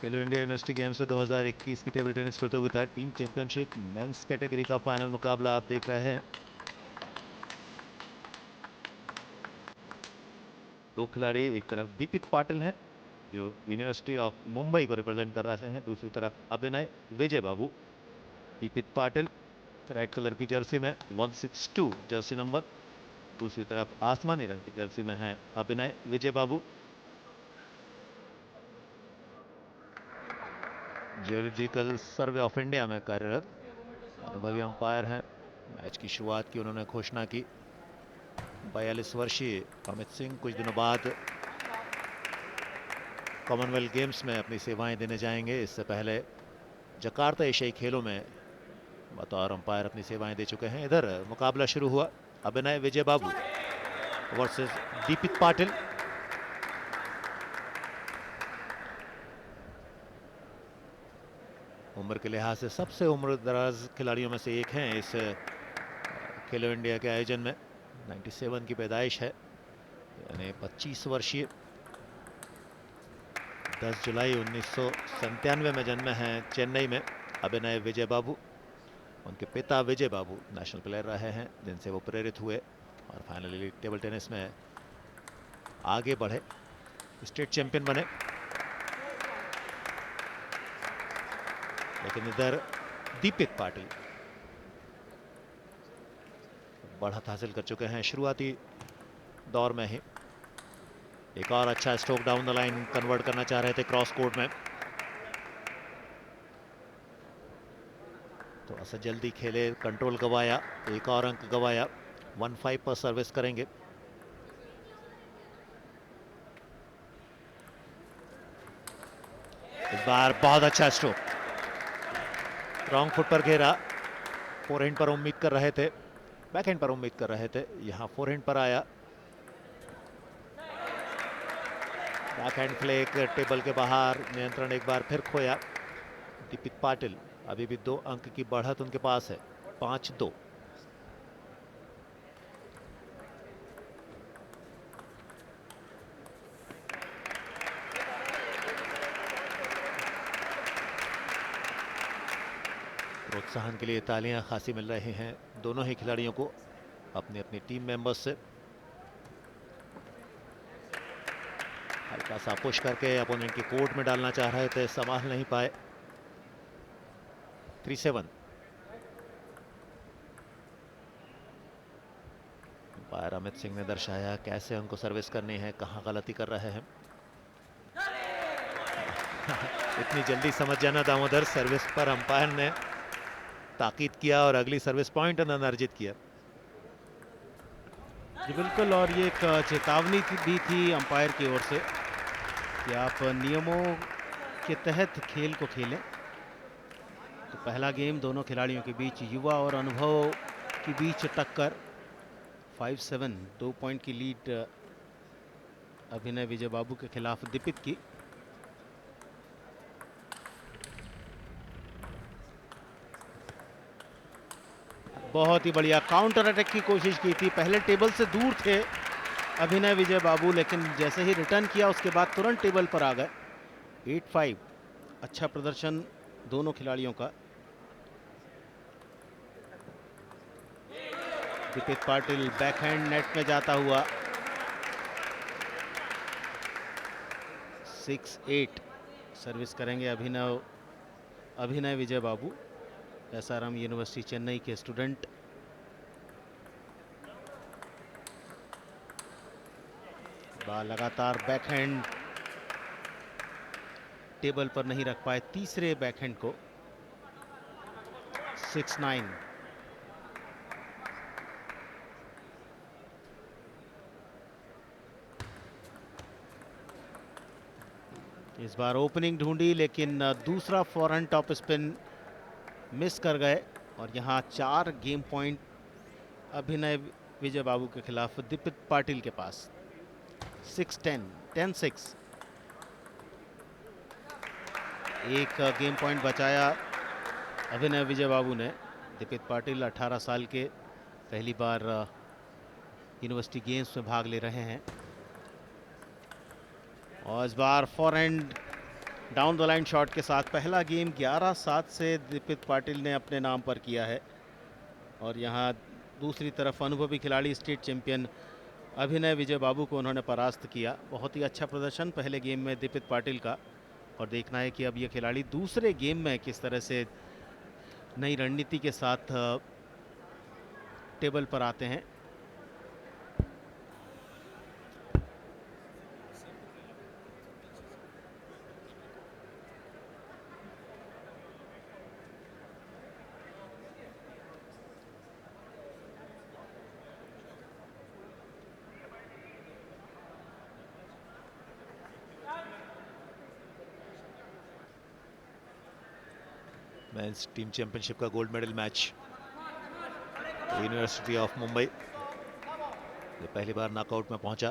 खेलो India university games में 2021 की table tennis प्रतियोगिता टीम चैंपियनशिप मेंस कैटेगरी का फाइनल मुकाबला आप देख रहे हैं। दो खिलाड़ी, एक तरफ दीपित पाटिल हैं जो यूनिवर्सिटी ऑफ मुंबई को रिप्रेजेंट कर रहे हैं, दूसरी तरफ अभिनय विजय बाबू। दीपित पाटिल रेड कलर की जर्सी में 162 जर्सी नंबर, दूसरी तरफ आसमानी रंग की जर्सी में है अभिनय विजय बाबू। जियोलॉजिकल सर्वे ऑफ इंडिया में कार्यरत अनुभवी अंपायर हैं। मैच की शुरुआत की उन्होंने घोषणा की। 42 वर्षीय अमित सिंह कुछ दिनों बाद कॉमनवेल्थ गेम्स में अपनी सेवाएं देने जाएंगे। इससे पहले जकार्ता एशियाई खेलों में बतौर अंपायर अपनी सेवाएं दे चुके हैं। इधर मुकाबला शुरू हुआ, अभिनय विजय बाबू वर्सेस दीपित पाटिल। उम्र के लिहाज से सबसे उम्रदराज खिलाड़ियों में से एक हैं इस खेलो इंडिया के आयोजन में। 97 की पैदाइश है, यानी 25 वर्षीय। 10 जुलाई 1997 में जन्मे हैं चेन्नई में अभिनय विजय बाबू। उनके पिता विजय बाबू नेशनल प्लेयर रहे हैं, जिनसे वो प्रेरित हुए और फाइनली टेबल टेनिस में आगे बढ़े, स्टेट चैंपियन बने। लेकिन इधर दीपित पाटिल बढ़त हासिल कर चुके हैं शुरुआती दौर में ही। एक और अच्छा stroke down the line convert करना चाह रहे थे क्रॉस कोर्ट में, थोड़ा सा जल्दी खेले, कंट्रोल गवाया, एक और अंक गवाया। 1-5 पर सर्विस करेंगे। इस बार बहुत अच्छा स्ट्रोक, रॉन्ग फुट पर घेरा। फोरहैंड पर उम्मीद कर रहे थे, बैकहैंड पर उम्मीद कर रहे थे, यहां फोरहैंड पर आया। बैकहैंड फ्लेक टेबल के बाहर, नियंत्रण एक बार फिर खोया दीपित पाटिल। अभी भी 2 अंक की बढ़त उनके पास है, 5-2। प्रोत्साहन के लिए तालियां खासी मिल रही हैं दोनों ही खिलाड़ियों को अपनी अपनी टीम मेंबर्स से। हल्का सा पुश करके अपोनेंट की कोर्ट में डालना चाह रहे थे, संभाल नहीं पाए। 3-7। अंपायर अमित सिंह ने दर्शाया कैसे उनको सर्विस करनी है, कहां गलती कर रहे हैं। इतनी जल्दी समझ जाना दामोदर, सर्विस पर अंपायर ने ताकीद किया और अगली सर्विस पॉइंट अर्जित किया। जी बिल्कुल, और ये एक चेतावनी भी थी अंपायर की ओर से कि आप नियमों के तहत खेल को खेलें। तो पहला गेम दोनों खिलाड़ियों के बीच, युवा और अनुभव के बीच टक्कर। 5-7, 2 पॉइंट की लीड अभिनय विजय बाबू के खिलाफ दीपित की। बहुत ही बढ़िया काउंटर अटैक की कोशिश की थी, पहले टेबल से दूर थे अभिनय विजय बाबू, लेकिन जैसे ही रिटर्न किया उसके बाद तुरंत टेबल पर आ गए। 8-5, अच्छा प्रदर्शन दोनों खिलाड़ियों का। दीपित पाटिल बैकहैंड नेट में जाता हुआ। 6-8 सर्विस करेंगे अभिनय विजय बाबू, एसआरएम यूनिवर्सिटी चेन्नई के स्टूडेंट। लगातार बैकहैंड टेबल पर नहीं रख पाए तीसरे बैकहैंड को। 6-9। इस बार ओपनिंग ढूंढी, लेकिन दूसरा फॉरहैंड टॉप स्पिन मिस कर गए और यहां 4 गेम पॉइंट अभिनय विजय बाबू के खिलाफ दीपित पाटिल के पास। 6-10, 10-6। एक गेम पॉइंट बचाया अभिनय विजय बाबू ने। दीपित पाटिल 18 साल के, पहली बार यूनिवर्सिटी गेम्स में भाग ले रहे हैं। और इस बार फॉरहैंड डाउन द लाइन शॉट के साथ पहला गेम 11-7 से दीपित पाटिल ने अपने नाम पर किया है। और यहाँ दूसरी तरफ अनुभवी खिलाड़ी स्टेट चैंपियन अभिनय विजय बाबू को उन्होंने परास्त किया। बहुत ही अच्छा प्रदर्शन पहले गेम में दीपित पाटिल का, और देखना है कि अब ये खिलाड़ी दूसरे गेम में किस तरह से नई रणनीति के साथ टेबल पर आते हैं। मेंस टीम चैंपियनशिप का gold medal match university of Mumbai, ये पहली बार नॉकआउट में पहुंचा।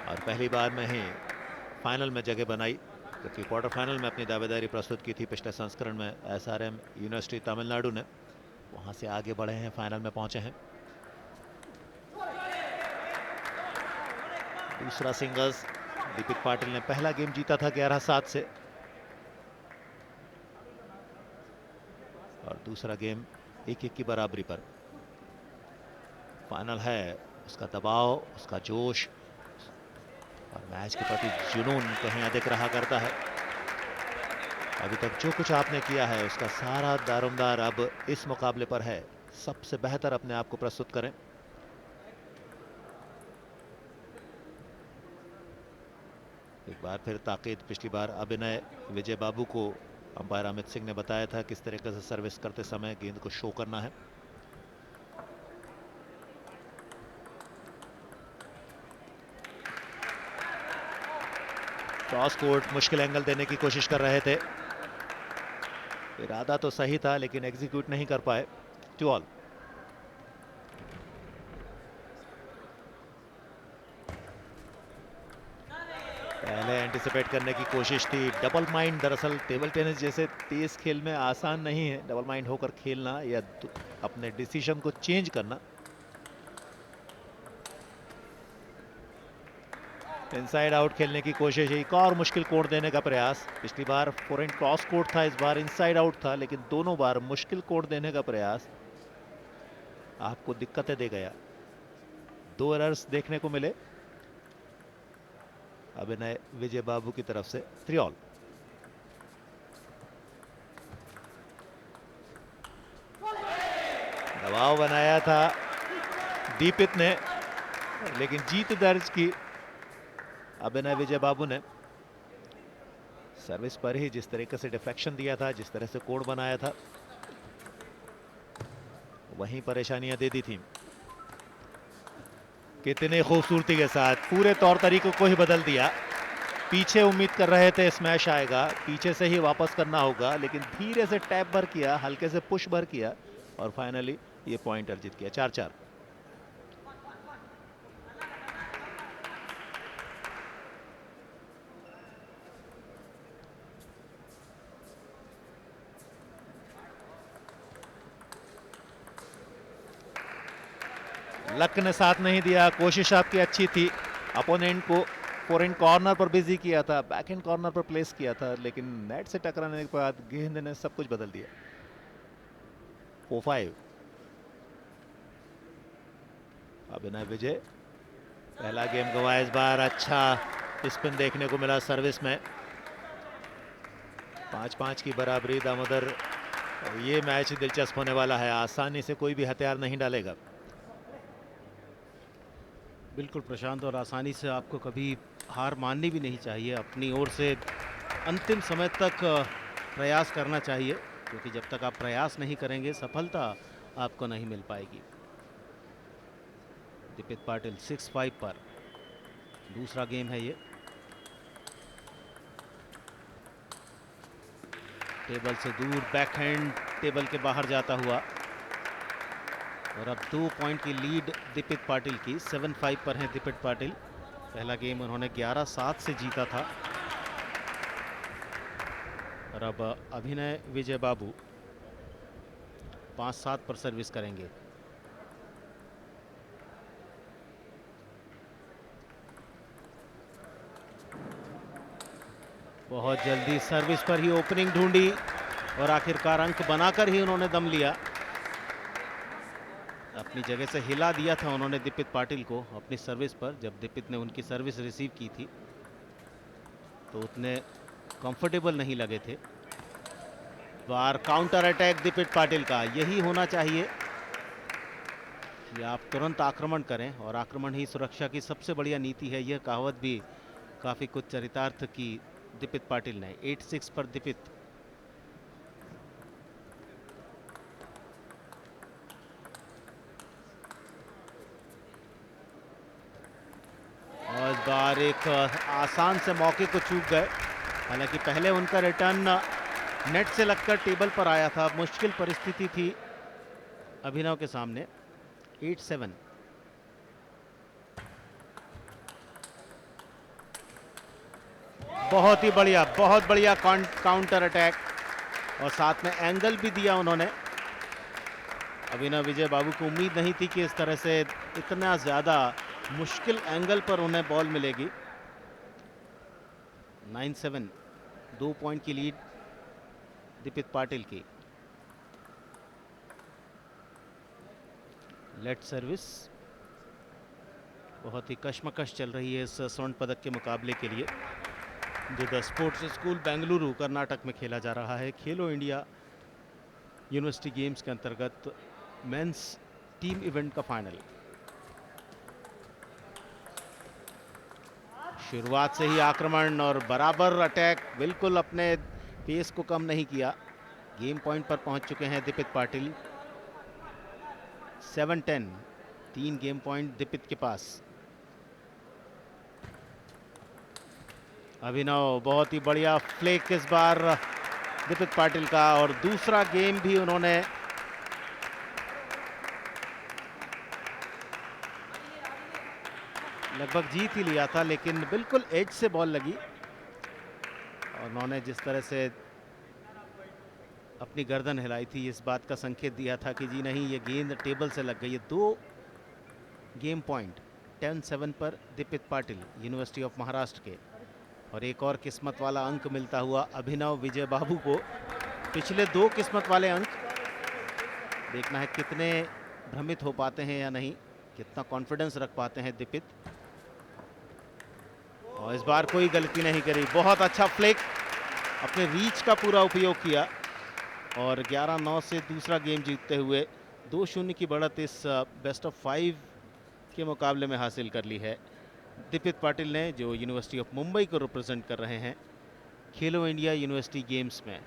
और पहली बार में ही फाइनल में जगह बनाई, क्योंकि क्वार्टर फाइनल में अपनी दावेदारी प्रस्तुत की थी पिछले संस्करण में एसआरएम यूनिवर्सिटी तमिलनाडु ने। वहां से आगे बढ़े हैं, फाइनल में पहुंचे हैं। दूसरा सिंगल्स दीपित पाटिल ने पहला गेम जीता था 11-7 से, और दूसरा गेम 1-1 की बराबरी पर। फाइनल है, उसका दबाव, उसका जोश और मैच के प्रति जुनून कहीं अधिक रहा करता है। अभी तक जो कुछ आपने किया है उसका सारा दारोमदार अब इस मुकाबले पर है। सबसे बेहतर अपने आप को प्रस्तुत करें। एक बार फिर ताकीद, पिछली बार अभिनय विजय बाबू को अंपायर अमित सिंह ने बताया था किस तरीके से सर्विस करते समय गेंद को शो करना है। क्रॉस कोर्ट मुश्किल एंगल देने की कोशिश कर रहे थे, इरादा तो सही था लेकिन एग्जीक्यूट नहीं कर पाए। 2 ऑल। पहले एंटिसिपेट करने की कोशिश थी। डबल माइंड दरअसल टेबल टेनिस जैसे तेज खेल में आसान नहीं है डबल माइंड होकर खेलना या अपने डिसीजन को चेंज करना। इनसाइड आउट खेलने की कोशिश, एक और मुश्किल कोड देने का प्रयास। पिछली बार फोरहैंड क्रॉस कोड था, इस बार इनसाइड आउट था, लेकिन दोनों बार मुश्किल कोड देने का प्रयास आपको दिक्कतें दे गया। 2 एरर्स देखने को मिले अभिनय विजय बाबू की तरफ से। 3 ऑल। दबाव बनाया था दीपित ने, लेकिन जीत दर्ज की अभिनय विजय बाबू ने। सर्विस पर ही जिस तरीके से डिफेक्शन दिया था, जिस तरह से कोड बनाया था, वहीं परेशानियां दे दी थी। कितने खूबसूरती के साथ पूरे तौर तरीकों को ही बदल दिया। पीछे उम्मीद कर रहे थे स्मैश आएगा, पीछे से ही वापस करना होगा, लेकिन धीरे से टैप भर किया, हल्के से पुश भर किया और फाइनली ये पॉइंट अर्जित किया। 4-4। लक ने साथ नहीं दिया। कोशिश आपकी अच्छी थी, अपोनेंट को फोरहैंड कॉर्नर पर बिजी किया था, बैकहैंड कॉर्नर पर प्लेस किया था, लेकिन नेट से टकराने के बाद गेंद ने सब कुछ बदल दिया। 4-5। अभिनय विजय पहला गेम गवाया, इस बार अच्छा स्पिन देखने को मिला सर्विस में। 5-5 की बराबरी दामोदर। ये मैच दिलचस्प होने वाला है, आसानी से कोई भी हथियार नहीं डालेगा। बिल्कुल प्रशांत, और आसानी से आपको कभी हार माननी भी नहीं चाहिए। अपनी ओर से अंतिम समय तक प्रयास करना चाहिए, क्योंकि जब तक आप प्रयास नहीं करेंगे सफलता आपको नहीं मिल पाएगी। दीपित पाटिल 6-5 पर। दूसरा गेम है ये। टेबल से दूर बैकहैंड टेबल के बाहर जाता हुआ, और अब 2 पॉइंट की लीड दीपित पाटिल की। 7-5 पर हैं दीपित पाटिल। पहला गेम उन्होंने 11-7 से जीता था। और अब अभिनय विजय बाबू 5-7 पर सर्विस करेंगे। बहुत जल्दी सर्विस पर ही ओपनिंग ढूंढी और आखिरकार अंक बनाकर ही उन्होंने दम लिया। अपनी जगह से हिला दिया था उन्होंने दीपित पाटिल को अपनी सर्विस पर। जब दीपित ने उनकी सर्विस रिसीव की थी तो उतने कंफर्टेबल नहीं लगे थे। बार काउंटर अटैक दीपित पाटिल का, यही होना चाहिए कि आप तुरंत आक्रमण करें और आक्रमण ही सुरक्षा की सबसे बढ़िया नीति है। यह कहावत भी काफी कुछ चरितार्थ की दीपित पाटिल ने। 8-6 पर दीपित। और इस बार एक आसान से मौके को चूक गए। हालांकि पहले उनका रिटर्न नेट से लगकर टेबल पर आया था। मुश्किल परिस्थिति थी अभिनव के सामने। 8-7। बहुत ही बढ़िया, बहुत बढ़िया काउंटर अटैक और साथ में एंगल भी दिया उन्होंने। अभिनव विजय बाबू को उम्मीद नहीं थी कि इस तरह से इतना ज्यादा मुश्किल एंगल पर उन्हें बॉल मिलेगी। 9-7, 2 पॉइंट की लीड दीपित पाटिल की। Late service. बहुत ही कश्मकश चल रही है इस स्वर्ण पदक के मुकाबले के लिए जो the sports school Bengaluru Karnataka में खेला जा रहा है। खेलो इंडिया यूनिवर्सिटी गेम्स के अंतर्गत मेंस टीम इवेंट का फाइनल। शुरुआत से ही आक्रमण और बराबर अटैक, बिल्कुल अपने पेस को कम नहीं किया। गेम पॉइंट पर पहुंच चुके हैं दीपित पाटिल। 7-10, 3 गेम पॉइंट दीपित के पास। अभिनव, बहुत ही बढ़िया फ्लेक इस बार दीपित पाटिल का और दूसरा गेम भी उन्होंने लगभग जीत ही लिया था, लेकिन बिल्कुल एज से बॉल लगी और उन्होंने जिस तरह से अपनी गर्दन हिलाई थी, इस बात का संकेत दिया था कि जी नहीं, ये गेंद टेबल से लग गई है। 2 गेम पॉइंट 10-7 पर दीपित पाटिल यूनिवर्सिटी ऑफ महाराष्ट्र के। और एक और किस्मत वाला अंक मिलता हुआ अभिनव विजय बाबू को। पिछले 2 किस्मत वाले अंक, देखना है कितने भ्रमित हो पाते हैं या नहीं, कितना कॉन्फिडेंस रख पाते हैं दीपित। और इस बार कोई गलती नहीं करी, बहुत अच्छा फ्लिक, अपने रीच का पूरा उपयोग किया और 11-9 से दूसरा गेम जीतते हुए 2-0 की बढ़त इस बेस्ट ऑफ 5 के मुकाबले में हासिल कर ली है दीपित पाटिल ने, जो यूनिवर्सिटी ऑफ मुंबई को रिप्रेजेंट कर रहे हैं खेलो इंडिया यूनिवर्सिटी गेम्स में।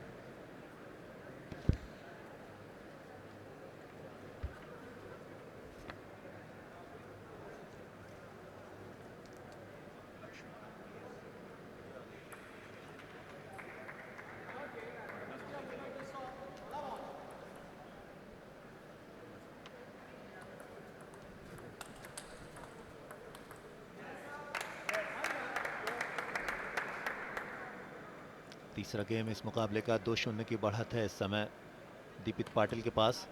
तीसरा गेम इस मुकाबले का 2-0 की बढ़त है इस समय दीपित पाटिल के पास।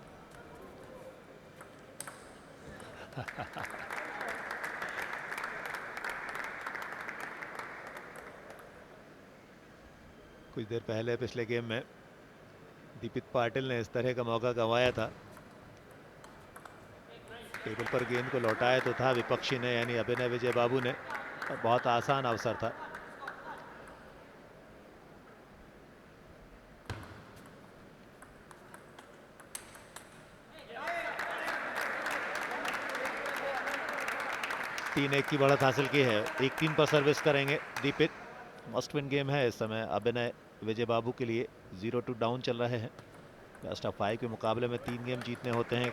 कुछ देर पहले पिछले गेम में दीपित पाटिल ने इस तरह का मौका गंवाया था। टेबल पर गेंद को लौटाया तो था विपक्षी ने, यानी अभिनव विजय बाबू ने, और बहुत आसान अवसर था। तीन 1 की बढ़त हासिल की है। 1-3 पर सर्विस करेंगे दीपित। मस्ट विन गेम है इस समय अभिनव विजय बाबू के लिए। 0-2 डाउन चल रहे हैं। बेस्ट ऑफ 5 के मुकाबले में 3 गेम जीतने होते हैं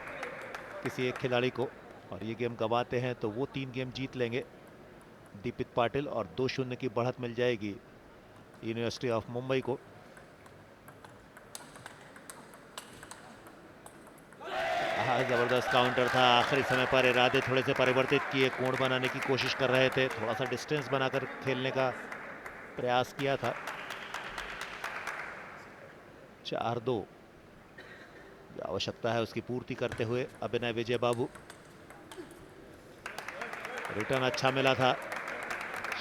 किसी एक खिलाड़ी को, और ये गेम गंवाते हैं तो वो 3 गेम जीत लेंगे दीपित पाटिल और 2-0 की बढ़त मिल जाएगी यूनिवर्सिटी ऑफ मुंबई को। जबरदस्त काउंटर था, आखिरी समय पर इरादे थोड़े से परिवर्तित किए, कोण बनाने की कोशिश कर रहे थे, थोड़ा सा डिस्टेंस बनाकर खेलने का प्रयास किया था। 4-2 आवश्यकता है उसकी पूर्ति करते हुए अभिनव विजय बाबू। रिटर्न अच्छा मिला था,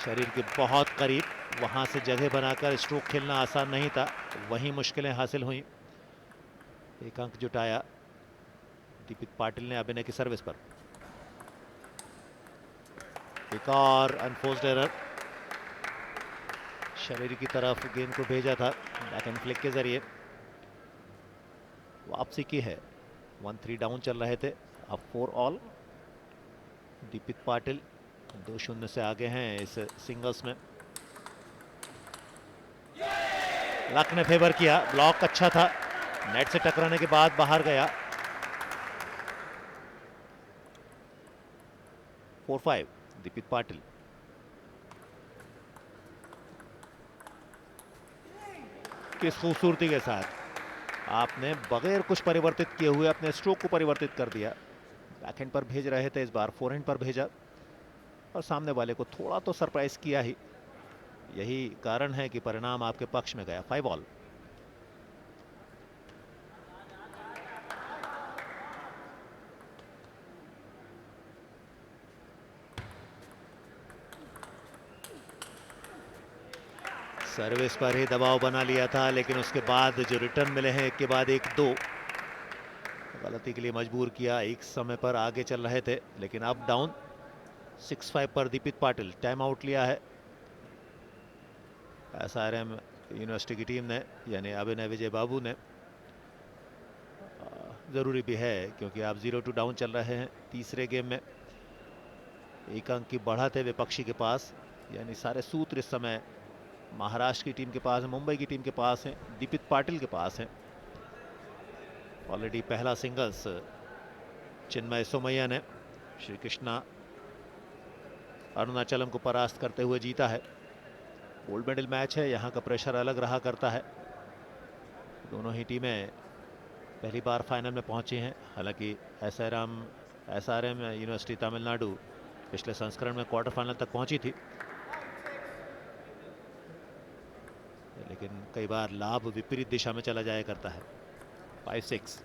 शरीर के बहुत करीब, वहां से जगह बनाकर स्ट्रोक खेलना आसान नहीं था, वहीं मुश्किलें हासिल हुई। एक अंक जुटाया दीपित पाटिल ने अभिनय की सर्विस पर। एक और अनफोर्स्ड एरर, शरीर की तरफ गेंद को भेजा था बैक एंड फ्लिक के जरिए। वापसी की है, 1-3 डाउन चल रहे थे, अब 4 ऑल। दीपित पाटिल 2-0 से आगे हैं इस सिंगल्स में। लक ने फेवर किया, ब्लॉक अच्छा था, नेट से टकराने के बाद बाहर गया। 4-5 दीपित पाटिल। किस खूबसूरती के साथ आपने बगैर कुछ परिवर्तित किए हुए अपने स्ट्रोक को परिवर्तित कर दिया। बैकहैंड पर भेज रहे थे, इस बार फोरहैंड पर भेजा और सामने वाले को थोड़ा तो सरप्राइज किया ही। यही कारण है कि परिणाम आपके पक्ष में गया। 5 ऑल। सर्विस पर ही दबाव बना लिया था, लेकिन उसके बाद जो रिटर्न मिले हैं एक के बाद एक, 2 गलती के लिए मजबूर किया। एक समय पर आगे चल रहे थे, लेकिन अप डाउन। 6-5 पर दीपित पाटिल। टाइम आउट लिया है SRM यूनिवर्सिटी की टीम ने, यानी अभिनय विजय बाबू ने। जरूरी भी है क्योंकि आप 0-2 डाउन चल रहे हैं तीसरे गेम में। एक अंक की बढ़त है विपक्षी के पास, यानी सारे सूत्र इस समय महाराष्ट्र की टीम के पास है, मुंबई की टीम के पास है, दीपित पाटिल के पास है। ऑलरेडी पहला सिंगल्स चिन्मय सोमैया ने श्री कृष्णा अरुणाचलम को परास्त करते हुए जीता है। गोल्ड मेडल मैच है, यहाँ का प्रेशर अलग रहा करता है। दोनों ही टीमें पहली बार फाइनल में पहुंची हैं। हालांकि SRM यूनिवर्सिटी तमिलनाडु पिछले संस्करण में क्वार्टर फाइनल तक पहुंची थी, लेकिन कई बार लाभ विपरीत दिशा में चला जाया करता है। 5-6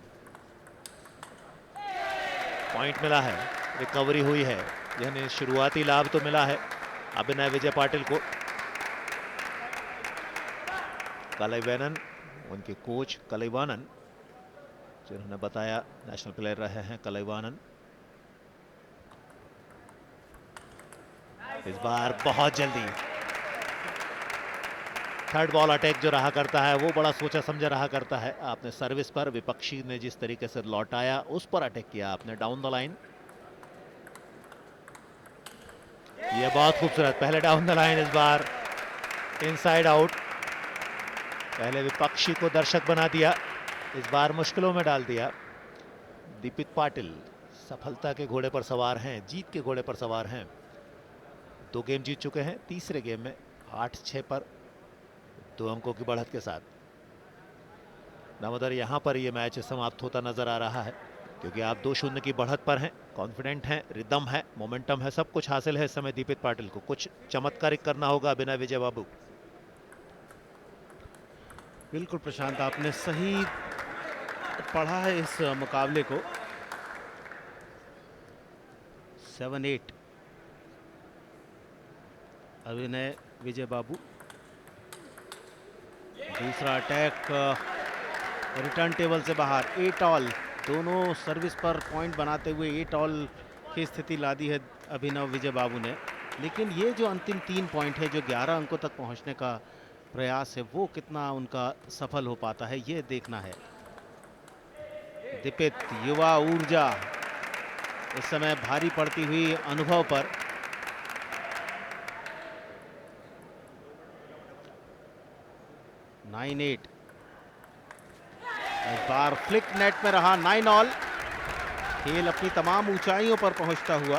पॉइंट मिला है, रिकवरी हुई है, यानी शुरुआती लाभ तो मिला है अभिनय विजय पाटिल को। कलाइवानन, उनके कोच कलाइवानन, जिन्होंने बताया नेशनल प्लेयर रहे हैं कलाइवानन। इस बार बहुत जल्दी थर्ड बॉल अटैक जो रहा करता है वो बड़ा सोचा समझा रहा करता है। आपने सर्विस पर विपक्षी ने जिस तरीके से लौटाया उस पर अटैक किया आपने डाउन द लाइन। ये बहुत खूबसूरत, पहले डाउन द लाइन, इस बार इनसाइड आउट। पहले विपक्षी को दर्शक बना दिया, इस बार मुश्किलों में डाल दिया। दीपित पाटिल सफलता के घोड़े पर सवार हैं, जीत के घोड़े पर सवार हैं। 2 गेम जीत चुके हैं, तीसरे गेम में 8-6 पर 2 अंकों की बढ़त के साथ। दामोदर, यहां पर यह मैच समाप्त होता नजर आ रहा है क्योंकि आप 2-0 की बढ़त पर हैं, कॉन्फिडेंट हैं, रिदम है, मोमेंटम है, सब कुछ हासिल है इस समय दीपित पाटिल को। कुछ चमत्कारिक करना होगा अभिनय विजय बाबू। बिल्कुल प्रशांत, आपने सही पढ़ा है इस मुकाबले को। 7-8 अभिनय विजय बाबू। दूसरा अटैक रिटर्न टेबल से बाहर, 8 ऑल। दोनों सर्विस पर पॉइंट बनाते हुए 8 ऑल की स्थिति ला दी है अभिनव विजय बाबू ने। लेकिन ये जो अंतिम 3 पॉइंट है, जो 11 अंकों तक पहुंचने का प्रयास है, वो कितना उनका सफल हो पाता है ये देखना है। दीपित, युवा ऊर्जा इस समय भारी पड़ती हुई अनुभव पर। (9-8) इस बार फ्लिक नेट में रहा। 9 ऑल। खेल अपनी तमाम ऊंचाइयों पर पहुंचता हुआ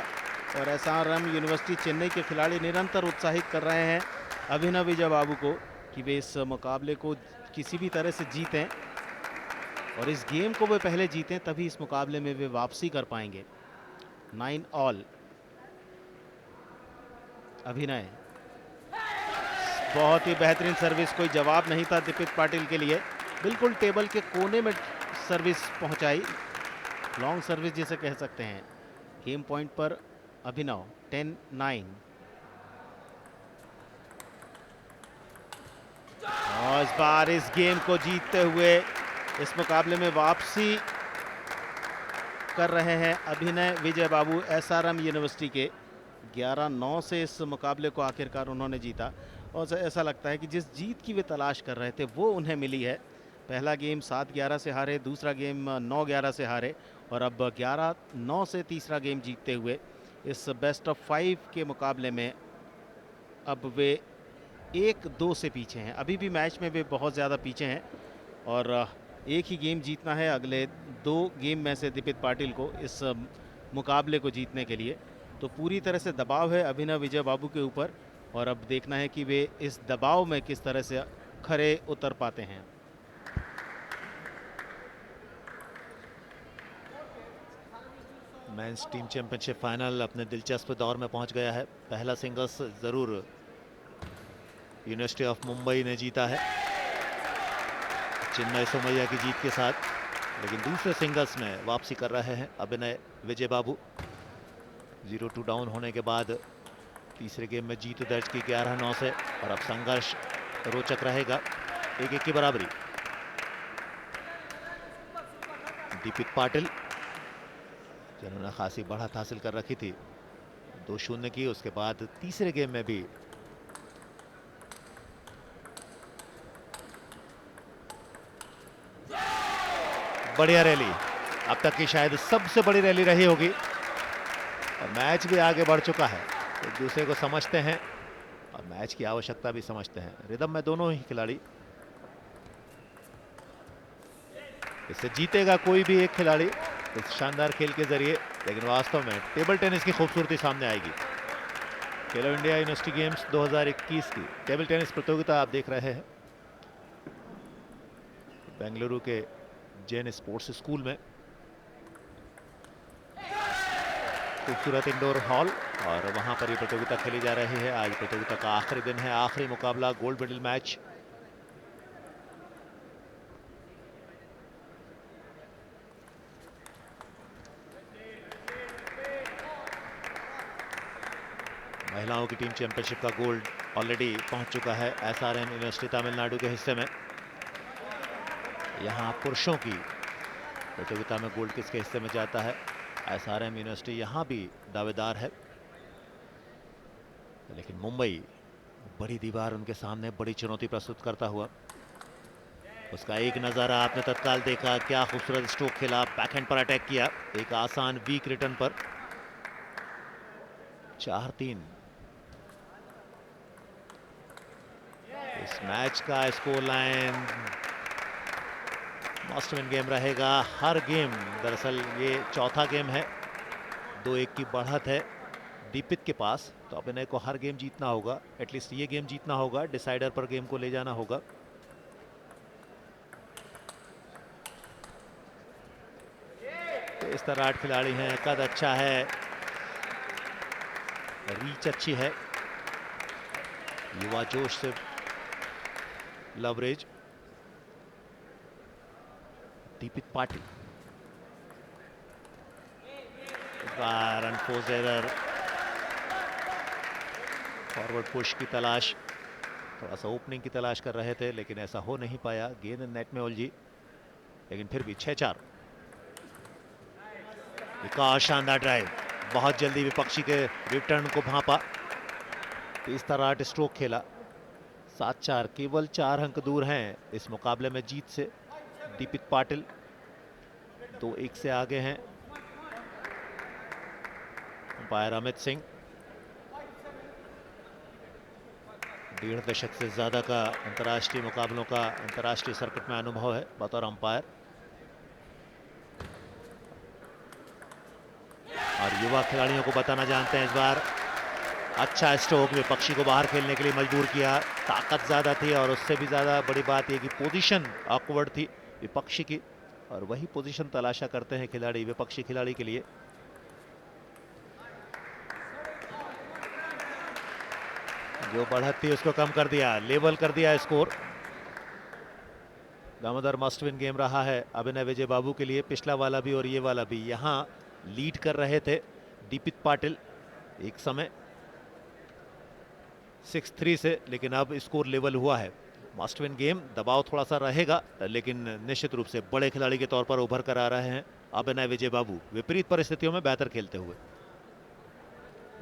और SRM यूनिवर्सिटी चेन्नई के खिलाड़ी निरंतर उत्साहित कर रहे हैं अभिनव विजय बाबू को कि वे इस मुकाबले को किसी भी तरह से जीतें, और इस गेम को वे पहले जीतें तभी इस मुकाबले में वे वापसी कर पाएंगे। 9 ऑल। अभिनय, बहुत ही बेहतरीन सर्विस, कोई जवाब नहीं था दीपित पाटिल के लिए। बिल्कुल टेबल के कोने में सर्विस पहुंचाई, लॉन्ग सर्विस जिसे कह सकते हैं। गेम पॉइंट पर अभिनव। 10-9। इस बार इस गेम को जीतते हुए इस मुकाबले में वापसी कर रहे हैं अभिनय विजय बाबू। एसआरएम यूनिवर्सिटी के 11-9 से इस मुकाबले को आखिरकार उन्होंने जीता और ऐसा लगता है कि जिस जीत की वे तलाश कर रहे थे वो उन्हें मिली है। पहला गेम 7-11 से हारे, दूसरा गेम 9-11 से हारे और अब 11-9 से तीसरा गेम जीतते हुए इस बेस्ट ऑफ 5 के मुकाबले में अब वे 1-2 से पीछे हैं। अभी भी मैच में वे बहुत ज़्यादा पीछे हैं और एक ही गेम जीतना है अगले 2 गेम में से दीपित पाटिल को इस मुकाबले को जीतने के लिए। तो पूरी तरह से दबाव है अभिनव विजय बाबू के ऊपर और अब देखना है कि वे इस दबाव में किस तरह से खरे उतर पाते हैं। मेंस टीम चैंपियनशिप फाइनल अपने दिलचस्प दौर में पहुंच गया है। पहला सिंगल्स जरूर यूनिवर्सिटी ऑफ मुंबई ने जीता है चिन्मय सोमैया की जीत के साथ, लेकिन दूसरे सिंगल्स में वापसी कर रहे हैं अभिनय विजय बाबू। 0-2 डाउन होने के बाद तीसरे गेम में जीत दर्ज की 11-9 से और अब संघर्ष रोचक रहेगा। 1-1 की बराबरी। दीपित पाटिल जिन्होंने खासी बढ़त हासिल कर रखी थी 2-0 की, उसके बाद तीसरे गेम में भी बढ़िया रैली, अब तक की शायद सबसे बड़ी रैली रही होगी और मैच भी आगे बढ़ चुका है। एक दूसरे को समझते हैं और मैच की आवश्यकता भी समझते हैं। रिदम में दोनों ही खिलाड़ी, इससे जीतेगा कोई भी एक खिलाड़ी इस शानदार खेल के जरिए, लेकिन वास्तव में टेबल टेनिस की खूबसूरती सामने आएगी। खेलो इंडिया यूनिवर्सिटी गेम्स 2021 की टेबल टेनिस प्रतियोगिता आप देख रहे हैं बेंगलुरु के जैन स्पोर्ट्स स्कूल में। खूबसूरत इंडोर हॉल और वहां पर ये प्रतियोगिता खेली जा रही है। आज प्रतियोगिता का आखिरी दिन है, आखिरी मुकाबला, गोल्ड मेडल मैच। महिलाओं की टीम चैंपियनशिप का गोल्ड ऑलरेडी पहुंच चुका है एसआरएम यूनिवर्सिटी तमिलनाडु के हिस्से में। यहां पुरुषों की प्रतियोगिता में गोल्ड किसके हिस्से में जाता है? एसआरएम यूनिवर्सिटी यहां भी दावेदार है, लेकिन मुंबई बड़ी दीवार उनके सामने बड़ी चुनौती प्रस्तुत करता हुआ। उसका एक नजारा आपने तत्काल देखा, क्या खूबसूरत स्ट्रोक खेला, बैकहैंड पर अटैक किया, एक आसान वीक रिटर्न पर। 4-3 इस मैच का score line must win game रहेगा। हर गेम, दरअसल ये चौथा गेम है, 2-1 की बढ़त है दीपित के पास, तो अभिनय को हर गेम जीतना होगा, एटलीस्ट ये गेम जीतना होगा, डिसाइडर पर गेम को ले जाना होगा। इस तरह 8 खिलाड़ी हैं, कद अच्छा है, रीच अच्छी है, युवा जोश से leverage. Deepit Patil unforced error, forward push की तलाश, थोड़ा सा ओपनिंग की तलाश कर रहे थे लेकिन ऐसा हो नहीं पाया, गेंद नेट में उलझी, लेकिन फिर भी 6-4। एक और शानदार ड्राइव, बहुत जल्दी विपक्षी के रिटर्न को भांपा, 30 तरह स्ट्रोक खेला। 7-4, केवल 4 अंक दूर हैं इस मुकाबले में जीत से दीपित पाटिल, 2-1 से आगे हैं अंपायर अमित सिंह। 1.5 दशक से ज्यादा का अंतर्राष्ट्रीय मुकाबलों का अंतर्राष्ट्रीय सर्किट में अनुभव है बतौर अंपायर, और युवा खिलाड़ियों को बताना जानते हैं। इस बार अच्छा स्ट्रोक, विपक्षी को बाहर खेलने के लिए मजबूर किया, ताकत ज्यादा थी और उससे भी ज्यादा बड़ी बात यह कि पोजीशन ऑकवर्ड थी विपक्षी की, और वही पोजीशन तलाशा करते हैं खिलाड़ी विपक्षी खिलाड़ी के लिए। जो बढ़त थी उसको कम कर दिया, लेवल कर दिया score. Damodar must win game रहा है अभिनय विजय बाबू के लिए, पिछला वाला भी और ये वाला भी। यहां लीड कर रहे थे दीपित पाटिल एक समय 6-3 से, लेकिन अब स्कोर लेवल हुआ है। मस्ट विन गेम, दबाव थोड़ा सा रहेगा, लेकिन निश्चित रूप से बड़े खिलाड़ी के तौर पर उभर कर आ रहे हैं अभिनव विजय बाबू, विपरीत परिस्थितियों में बेहतर खेलते हुए।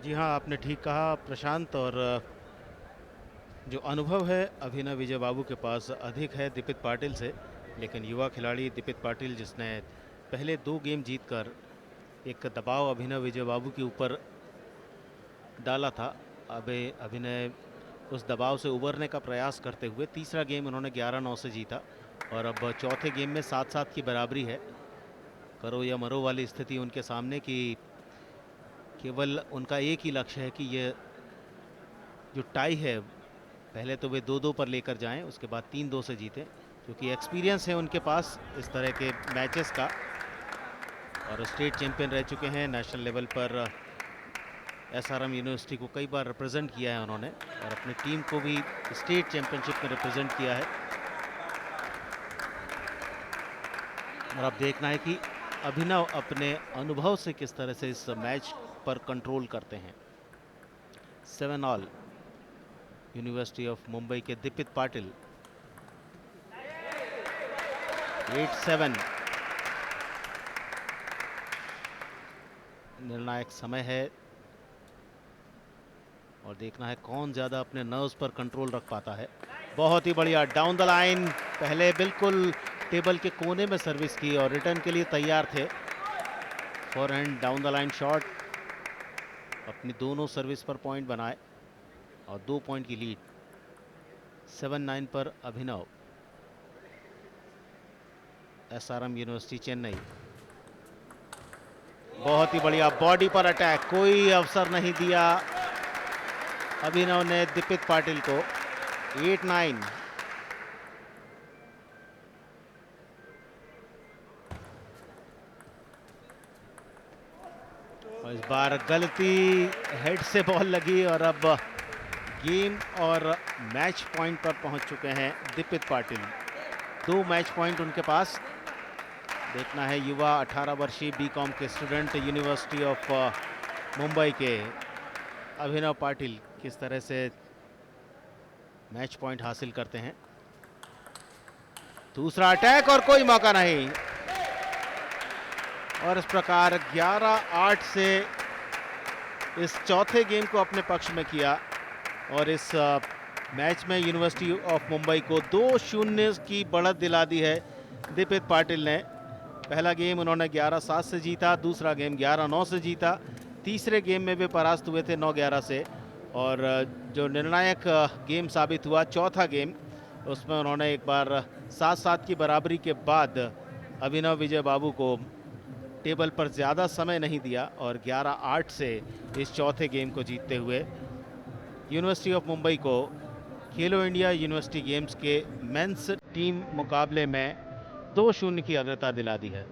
जी हाँ, आपने ठीक कहा प्रशांत, और जो अनुभव है अभिनव विजय बाबू के पास अधिक है दीपित पाटिल से, लेकिन युवा खिलाड़ी दीपित पाटिल जिसने पहले 2 गेम जीतकर एक दबाव अभिनव विजय बाबू के ऊपर डाला था, अब अभिनव उस दबाव से उबरने का प्रयास करते हुए तीसरा गेम उन्होंने 11-9 से जीता, और अब चौथे गेम में 7-7 की बराबरी है। करो या मरो वाली स्थिति उनके सामने कि केवल उनका एक ही लक्ष्य है कि ये जो टाई है पहले तो वे 2-2 पर लेकर जाएं, उसके बाद 3-2 से जीतें, क्योंकि एक्सपीरियंस है उनके पास इस तरह के मैचेस का, और स्टेट चैंपियन रह चुके हैं। नेशनल लेवल पर एसआरएम यूनिवर्सिटी को कई बार रिप्रेजेंट किया है उन्होंने, और अपनी टीम को भी स्टेट चैंपियनशिप में रिप्रेजेंट किया है। और अब देखना है कि अभिनव अपने अनुभव से किस तरह से इस मैच पर कंट्रोल करते हैं। 7 ऑल यूनिवर्सिटी ऑफ मुंबई के दीपित पाटिल, 8-7 निर्णायक समय है, और देखना है कौन ज्यादा अपने नर्व्स पर कंट्रोल रख पाता है। बहुत ही बढ़िया डाउन द लाइन, पहले बिल्कुल टेबल के कोने में सर्विस की और रिटर्न के लिए तैयार थे। फॉरहैंड डाउन द लाइन शॉट, अपनी दोनों सर्विस पर पॉइंट बनाए और 2 पॉइंट की लीड। 7-9 पर अभिनव, एसआरएम यूनिवर्सिटी चेन्नई। बहुत ही बढ़िया बॉडी पर अटैक, कोई अवसर नहीं दिया अभिनव ने दीपित पाटिल को। 8-9। और इस बार गलती, हेड से बॉल लगी, और अब गेम और मैच पॉइंट पर पहुंच चुके हैं दीपित पाटिल। 2 मैच पॉइंट उनके पास। देखना है युवा 18 वर्षीय बीकॉम के स्टूडेंट यूनिवर्सिटी ऑफ मुंबई के अभिनव पाटिल किस तरह से मैच पॉइंट हासिल करते हैं। दूसरा अटैक और कोई मौका नहीं, और इस प्रकार 11-8 से इस चौथे गेम को अपने पक्ष में किया, और इस मैच में यूनिवर्सिटी ऑफ मुंबई को 2-0 की बढ़त दिला दी है दीपित पाटिल ने। पहला गेम उन्होंने 11-7 से जीता, दूसरा गेम 11-9 से जीता, तीसरे गेम में वे परास्त हुए थे 9-11 से, और जो निर्णायक गेम साबित हुआ चौथा गेम, उसमें उन्होंने एक बार 7-7 की बराबरी के बाद अभिनव विजय बाबू को टेबल पर ज़्यादा समय नहीं दिया, और 11-8 से इस चौथे गेम को जीतते हुए यूनिवर्सिटी ऑफ मुंबई को खेलो इंडिया यूनिवर्सिटी गेम्स के मेंस टीम मुकाबले में 2-0 की अग्रता दिला दी है।